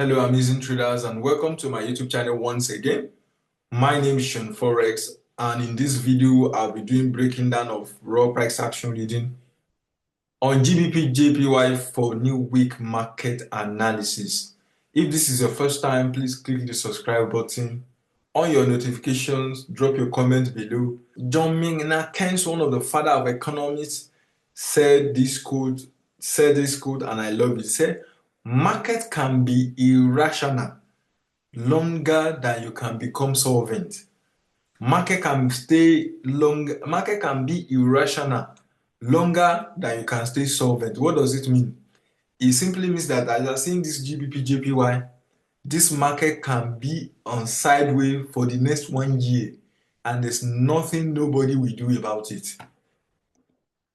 Hello, amazing traders, and welcome to my YouTube channel once again. My name is Sean Forex, and in this video, I'll be doing breaking down of raw price action reading on GBP JPY for new week market analysis. If this is your first time, please click the subscribe button, on your notifications, drop your comment below. John Maynard Keynes, one of the father of economists, said this quote, and I love it. He said, market can be irrational longer than you can become solvent. Market can be irrational longer than you can stay solvent. What does it mean? It simply means that as you're seeing this GBP JPY, this market can be on sideways for the next 1 year, and there's nothing nobody will do about it.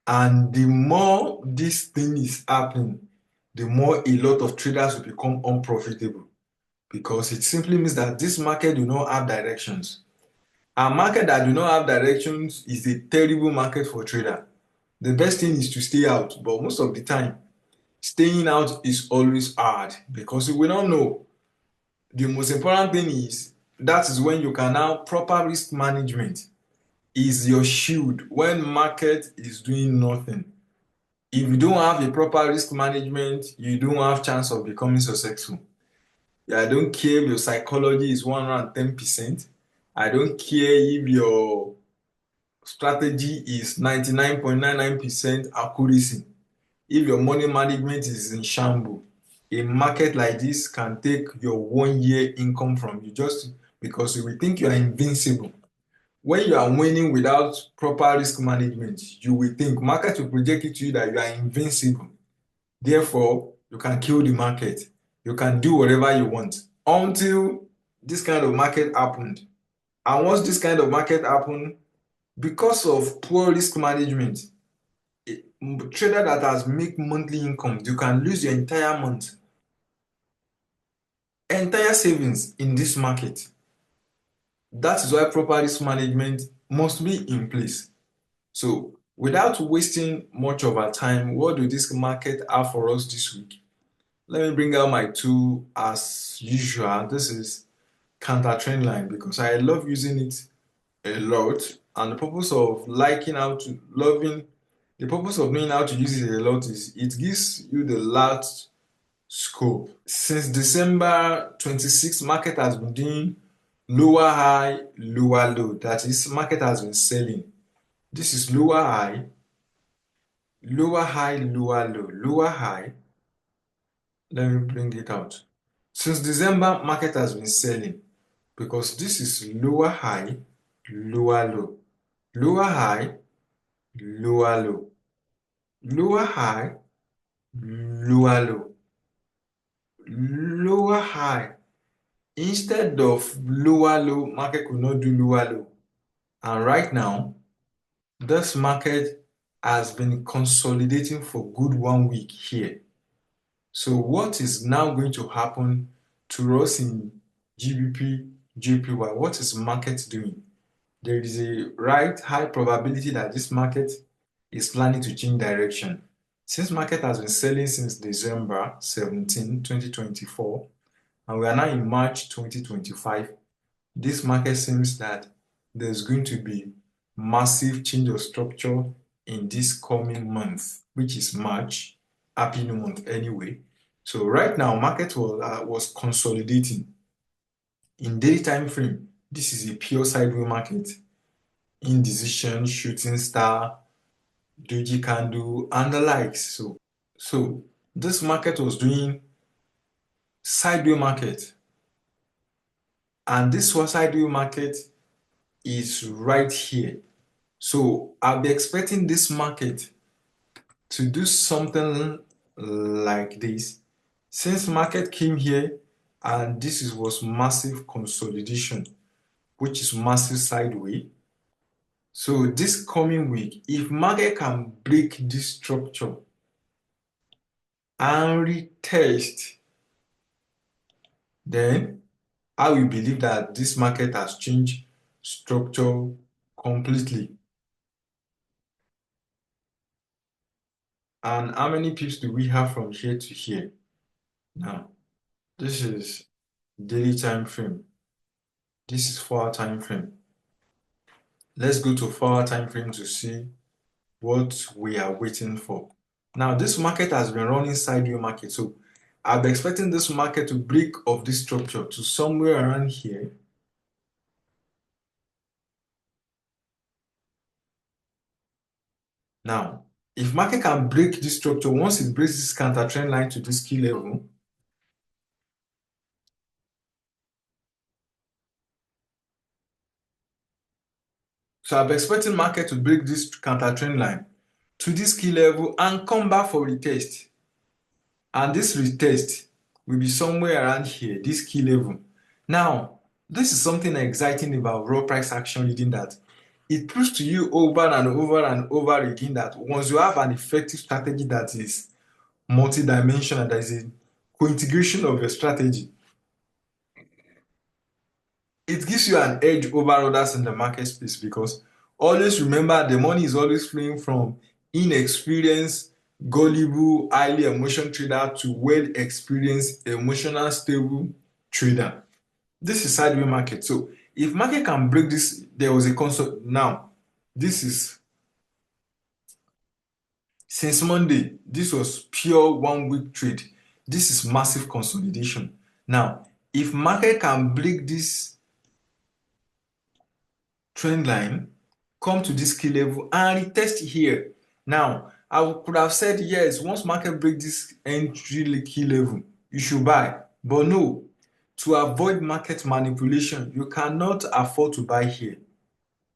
And the more this thing is happening, the more a lot of traders will become unprofitable, because it simply means that this market do not have directions. A market that do not have directions is a terrible market for trader. The best thing is to stay out, but most of the time, staying out is always hard because we don't know. The most important thing is that is when you can now proper risk management is your shield when market is doing nothing. If you don't have a proper risk management, you don't have chance of becoming successful. I don't care if your psychology is 110%. I don't care if your strategy is 99.99% accuracy. If your money management is in shambles, a market like this can take your 1 year income from you just because you will think you are invincible. When you are winning without proper risk management, you will think market will project it to you that you are invincible. Therefore, you can kill the market. You can do whatever you want until this kind of market happened. And once this kind of market happened, because of poor risk management, a trader that has make monthly income, you can lose your entire month, entire savings in this market. That is why proper risk management must be in place. So without wasting much of our time, what do this market have for us this week? Let me bring out my tool as usual. This is counter trend line because I love using it a lot, and the purpose of the purpose of knowing how to use it a lot is it gives you the last scope. Since December 26th, market has been doing lower high, lower low. That is, market has been selling. This is lower high, lower high, lower low, lower high. Let me bring it out. Since December, market has been selling because this is lower high, lower low, lower high, lower low, lower high, lower low, lower high. Instead of lower low, market could not do lower low. And right now, this market has been consolidating for good 1 week here. So what is now going to happen to us in GBP, JPY? What is market doing? There is a high probability that this market is planning to change direction. Since market has been selling since December 17, 2024, and we are now in March 2025, this market seems that there's going to be massive change of structure in this coming month, which is March. Happy new month anyway. So right now, market was consolidating. In daily time frame, this is a pure sideways market. Indecision, shooting star, doji candle, and the likes. So this market was doing sideways market, and this was sideways market is right here. So I'll be expecting this market to do something like this. Since market came here and was massive consolidation, which is massive sideways. So this coming week, if market can break this structure and retest, then I will believe that this market has changed structure completely. And how many pips do we have from here to here? Now, This is daily time frame. This is 4-hour time frame. Let's go to 4-hour time frame to see what we are waiting for. Now, this market has been running sideways market, so I'm expecting this market to break off this structure to somewhere around here. Now, if market can break this structure, once it breaks this counter trend line to this key level, so I'm expecting market to break this counter trend line to this key level and come back for retest. And this retest will be somewhere around here, this key level. Now, this is something exciting about raw price action leading, that it proves to you over and over and over again that once you have an effective strategy that is multi-dimensional, that is a co-integration of your strategy, it gives you an edge over others in the market space, because always remember the money is always flowing from inexperienced, gullible, highly emotional trader to well-experienced, emotional, stable trader. This is sideways market. So if market can break this, there was a consult. Now, this is since Monday. This was pure 1 week trade. This is massive consolidation. Now, if market can break this trend line, come to this key level and retest here. Now, I could have said yes, once market break this entry key level, you should buy. But no, to avoid market manipulation, you cannot afford to buy here.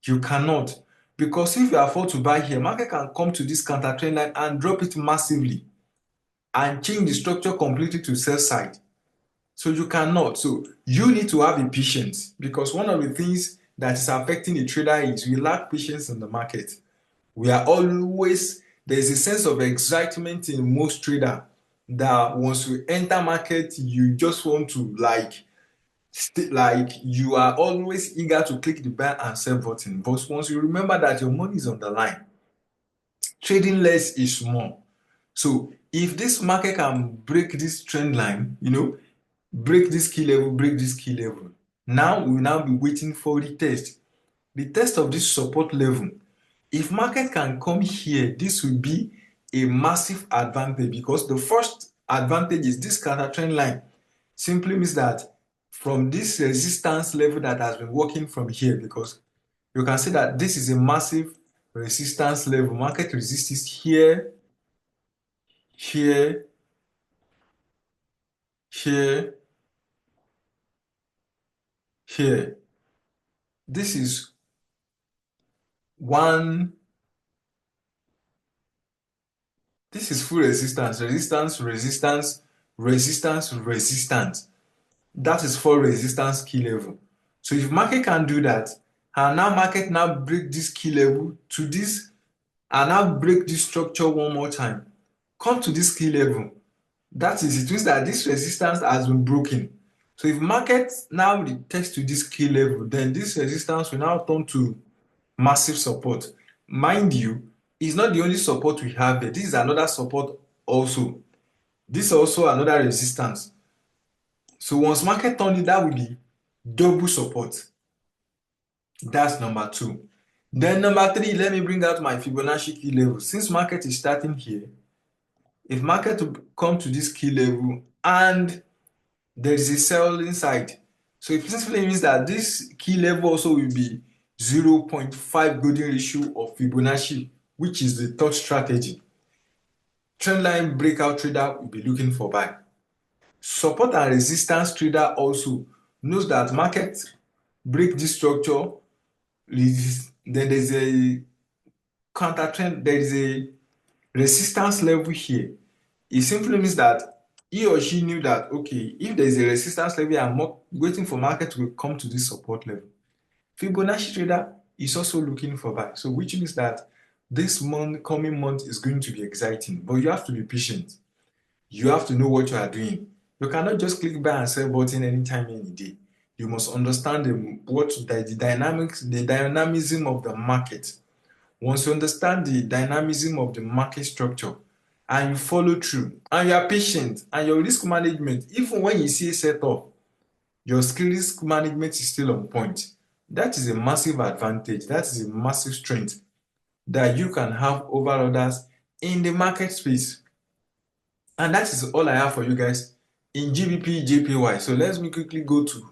You cannot. Because if you afford to buy here, market can come to this counter trend line and drop it massively and change the structure completely to sell side. So you cannot. So you need to have a patience, because one of the things that is affecting a trader is we lack patience in the market. We are always, there's a sense of excitement in most trader that once you enter market, you just want to like you are always eager to click the buy and sell button. But once you remember that your money is on the line, trading less is more. So if this market can break this trend line, break this key level, break this key level, now we will now be waiting for the test. The test of this support level. If market can come here, this will be a massive advantage, because the first advantage is this counter trend line simply means that from this resistance level that has been working from here, because you can see that this is a massive resistance level. Market resists here, here, here, here. This is one, this is full resistance, resistance, resistance, resistance, resistance. That is for resistance key level. So if market can do that, and now market now break this key level to this, and now break this structure one more time, come to this key level, that is, it means that this resistance has been broken. So if market now retest to this key level, then this resistance will now turn to massive support. Mind you, it's not the only support we have here. This is another support also. This is also another resistance. So once market turn it, that will be double support. That's number 2. Then number 3, let me bring out my Fibonacci key level. Since market is starting here, if market will come to this key level and there is a sell inside, so it simply means that this key level also will be 0.5 golden ratio of Fibonacci, which is the third strategy. Trendline breakout trader will be looking for buy. Support and resistance trader also knows that market break this structure, then there's a counter trend, there is a resistance level here. It simply means that he or she knew that, okay, if there is a resistance level, I'm waiting for market to come to this support level. Fibonacci trader is also looking for buy. So which means that this coming month is going to be exciting, but you have to be patient. You have to know what you are doing. You cannot just click buy and sell button anytime, any day. You must understand the dynamics, the dynamism of the market. Once you understand the dynamism of the market structure and you follow through, and you are patient, and your risk management, even when you see a setup, your skill risk management is still on point. That is a massive advantage. That is a massive strength that you can have over others in the market space. And that is all I have for you guys in GBP JPY. So let's me quickly go to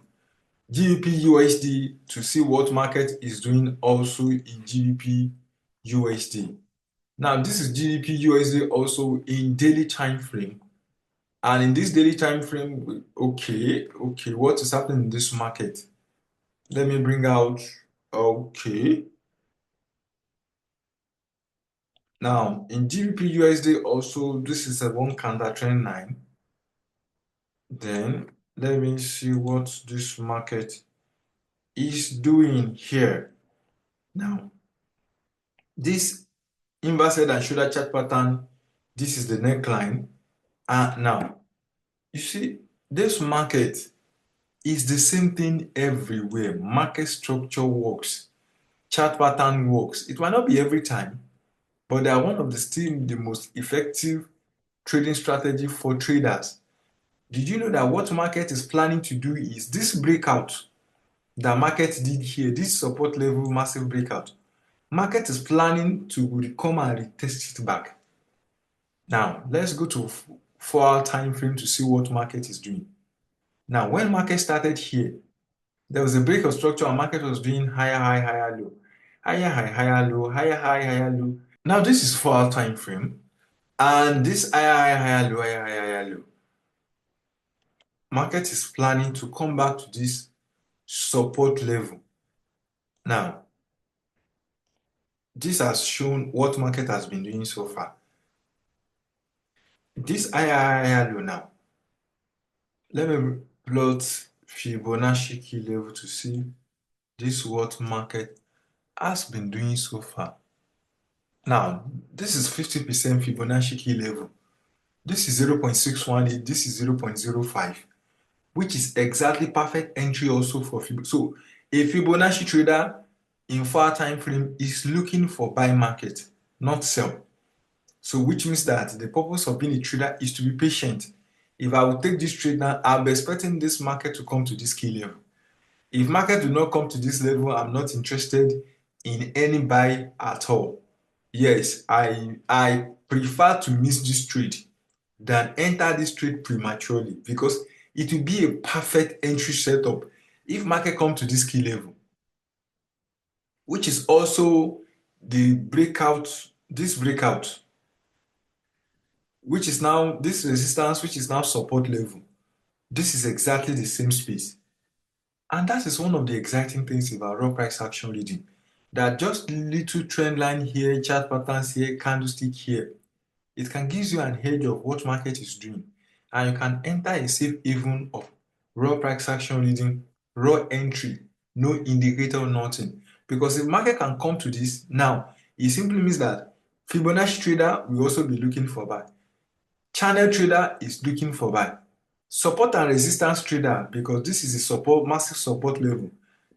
GBP USD to see what market is doing also in GBP USD. Now this is GBP USD also in daily time frame. And in this daily time frame, okay, what is happening in this market? Let me bring out, okay. Now in GBP USD also, this is a one candle trend line. Then let me see what this market is doing here. Now this inverse head and shoulder chart pattern, this is the neckline. And now you see this market is the same thing everywhere. Market structure works, chart pattern works. It might not be every time, but they are one of the still the most effective trading strategy for traders. Did you know that what market is planning to do is this breakout that market did here, this support level massive breakout, market is planning to come and retest it back. Now let's go to 4-hour time frame to see what market is doing. Now when market started here, there was a break of structure and market was doing higher high, higher low, higher high, higher low, higher high, higher low. Now this is 4-hour time frame, and this higher high, higher low, higher high, higher low, market is planning to come back to this support level. Now this has shown what market has been doing so far. This higher high, higher low. Now let me plot Fibonacci key level to see this what market has been doing so far. Now this is 50% Fibonacci key level. This is 0.618, this is 0.05, which is exactly perfect entry also for Fibonacci. So a Fibonacci trader in 4-hour time frame is looking for buy market, not sell. So which means that the purpose of being a trader is to be patient. If I will take this trade now, I'll be expecting this market to come to this key level. If market do not come to this level, I'm not interested in any buy at all. Yes, I prefer to miss this trade than enter this trade prematurely, because it will be a perfect entry setup if market come to this key level, which is also the breakout, this breakout, which is now this resistance, which is now support level. This is exactly the same space. And that is one of the exciting things about raw price action reading, that just little trend line here, chart patterns here, candlestick here, it can give you an edge of what market is doing, and you can enter a safe haven of raw price action reading, raw entry, no indicator, nothing. Because if market can come to this now, it simply means that Fibonacci trader will also be looking for buy, channel trader is looking for buy, support and resistance trader, because this is a support, massive support level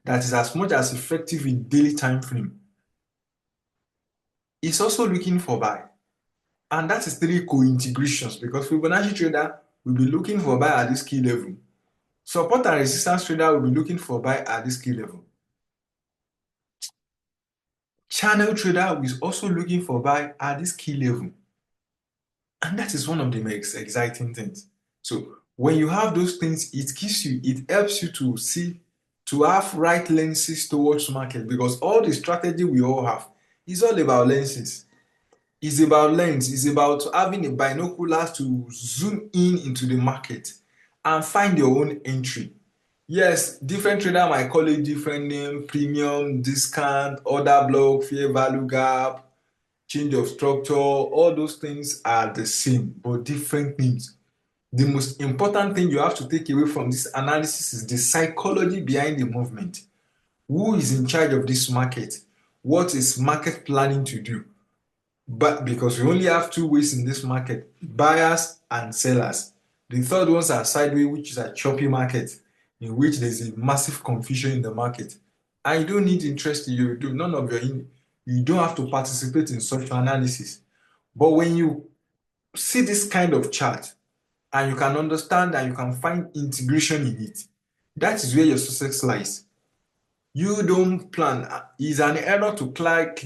that is as much as effective in daily time frame, is also looking for buy. And that is 3 co-integrations, because Fibonacci trader will be looking for buy at this key level. Support and resistance trader will be looking for buy at this key level. Channel trader is also looking for buy at this key level. And that is one of the most exciting things. So when you have those things, it helps you to see, to have right lenses towards market, because all the strategy we all have is all about lenses. It's about lens, it's about having a binoculars to zoom in into the market and find your own entry. Yes, different trader might call it different name, premium, discount, order block, fair value gap, change of structure, all those things are the same, but different things. The most important thing you have to take away from this analysis is the psychology behind the movement. Who is in charge of this market? What is market planning to do? But because we only have 2 ways in this market, buyers and sellers. The third ones are sideways, which is a choppy market, in which there's a massive confusion in the market. And you don't need interest in you do none of your you don't have to participate in such analysis. But when you see this kind of chart and you can understand and you can find integration in it, that is where your success lies. You don't plan. It's an error to click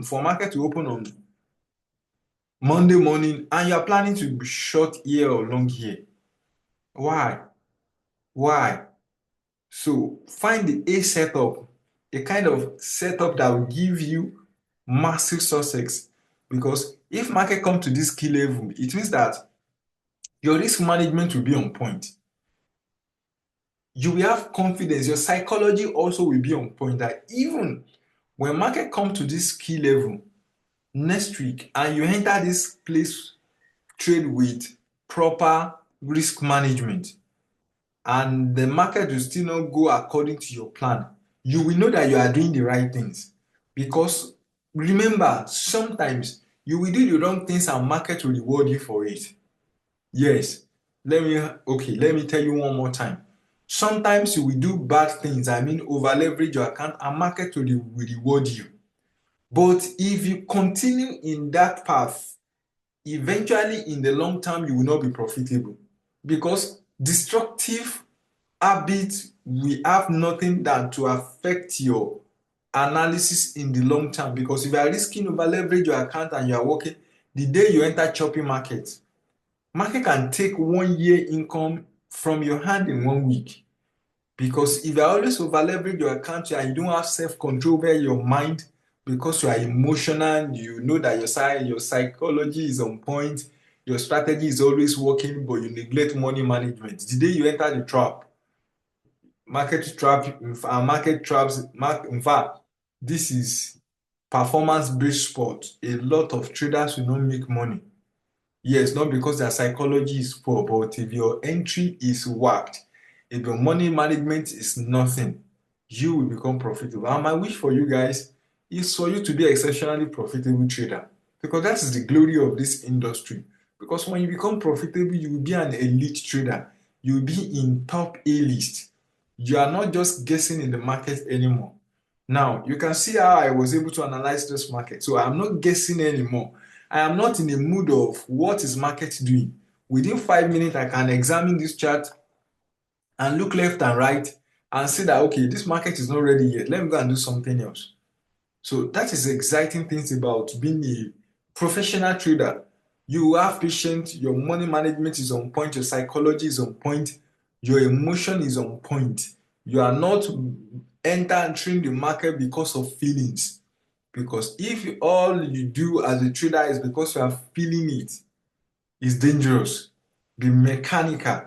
for market to open on Monday morning and you're planning to be short here or long here. Why? Why? So find the A setup, a kind of setup that will give you massive success. Because if market come to this key level, it means that your risk management will be on point. You will have confidence. Your psychology also will be on point that even when market come to this key level next week and you enter this place trade with proper risk management and the market will still not go according to your plan, you will know that you are doing the right things. Because remember, sometimes you will do the wrong things and market will reward you for it. Yes, let me tell you one more time. Sometimes you will do bad things, I mean over leverage your account and market will reward you. But if you continue in that path, eventually in the long term you will not be profitable because destructive habits will have nothing than to affect your analysis in the long term. Because if you are risking over leverage your account and you are working, the day you enter choppy market can take 1 year income from your hand in 1 week. Because if you are always over leverage your account and you don't have self-control over your mind because you are emotional, you know that your psychology is on point, your strategy is always working, but you neglect money management. The day you enter the trap, market traps, in fact, this is performance-based sport. A lot of traders will not make money. Yes, not because their psychology is poor, but if your entry is whacked, if your money management is nothing, you will become profitable. And my wish for you guys is for you to be exceptionally profitable trader because that is the glory of this industry. Because when you become profitable, you will be an elite trader. You will be in top A list. You are not just guessing in the market anymore. Now, you can see how I was able to analyze this market. So I'm not guessing anymore. I am not in the mood of what is market doing. Within 5 minutes, I can examine this chart and look left and right and see that, okay, this market is not ready yet. Let me go and do something else. So that is the exciting things about being a professional trader. You have patience, your money management is on point, your psychology is on point, your emotion is on point. You are not entering the market because of feelings. Because if all you do as a trader is because you are feeling it, it's dangerous. Be mechanical.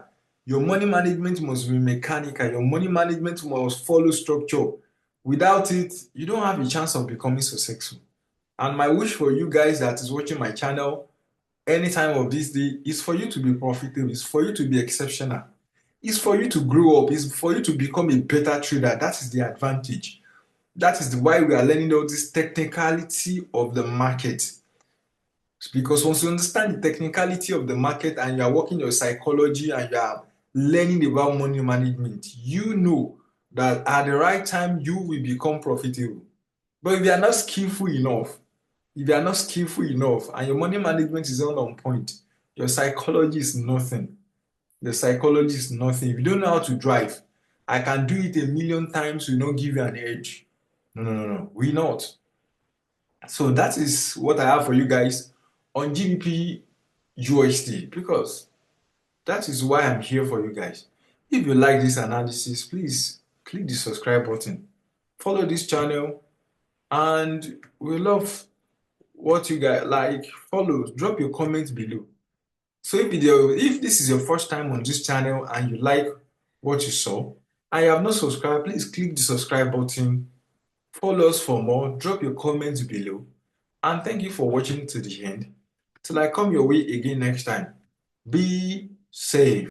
Your money management must be mechanical. Your money management must follow structure. Without it, you don't have a chance of becoming successful. And my wish for you guys that is watching my channel any time of this day is for you to be profitable, is for you to be exceptional, is for you to grow up, is for you to become a better trader. That is the advantage. That is why we are learning all this technicality of the market. Because once you understand the technicality of the market and you are working your psychology and you are learning about money management, you know that at the right time you will become profitable. But if you are not skillful enough, and your money management is not on point, your psychology is nothing. The psychology is nothing. If you don't know how to drive, I can do it a million times, will not give you an edge. No. We not. So that is what I have for you guys on GBP USD because that is why I'm here for you guys. If you like this analysis, please click the subscribe button, follow this channel, and we love what you guys like. Follow, drop your comments below. So if this is your first time on this channel and you like what you saw and you have not subscribed, please click the subscribe button, follow us for more, drop your comments below, and thank you for watching to the end. Till I come your way again next time. Be safe.